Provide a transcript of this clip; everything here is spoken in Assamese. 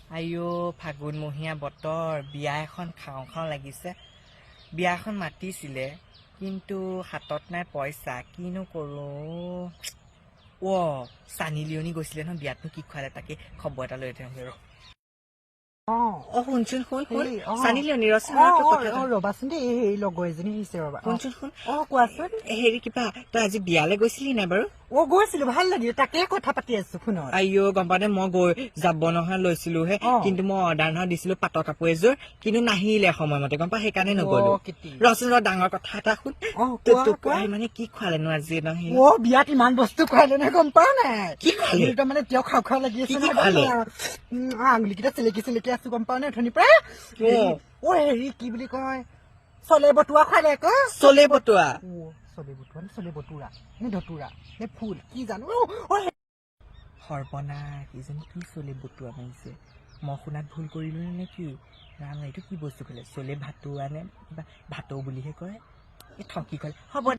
আইও ফাগুনমহীয়া বতৰ বিয়া এখন খাওঁ খাওঁ লাগিছে বিয়া এখন মাতিছিলে কিন্তু হাতত নাই পইচা কিনো কৰো চানি লিয়নি গৈছিলে ন বিয়াতনো কি খুৱালে তাকে খবৰ এটা লৈ থওঁ শুনচোন শুন চানি লিয়নি ৰবাচোন দেই এই লগৰ এজনী আহিছে ৰবা শুনচোন শুন কোৱাচোন হেৰি কিবা তই আজি বিয়ালৈ গৈছিলি নাই বাৰু গৈছিলো ভাল লাগিল তাকে কথা পাতি আছো ফোনত আইও গম পা দে মই গৈ যাব নহয় লৈছিলো হে কিন্তু মই অৰ্ডাৰ নহয় দিছিলো পাটৰ কাপোৰ এযোৰ কিন্তু নাহিলে সময়মতে গম পা সেইকাৰণে নগলো ৰচোন ডাঙৰ কথা এটা শুন মানে কি খুৱালেনো আজি নহয় বিয়াত ইমান বস্তু খুৱালে নহয় গম পাও নাই কি খুৱালে মানে তেওঁ খাওঁ খাওঁ লাগি আছে আঙুলিকেইটা চেলেকি চেলেকি আছো গম পাও নে অথনিৰ পৰা হেৰি কি বুলি কয় চলে বতুৱা খুৱালে আকৌ চলে বতুৱা চলে বতুৰা নে ধতুৰা নে ফুল কি জানো সৰ্বনাশ ইজনী কি চলে বতুৱা মাৰিছে মই শুনাত ভুল কৰিলো নে কি ৰাম এইটো কি বস্তু ক'লে চলে ভাতুৱা নে কিবা ভাতৌ বুলিহে কয় এই ঠকি ক'লে হ'ব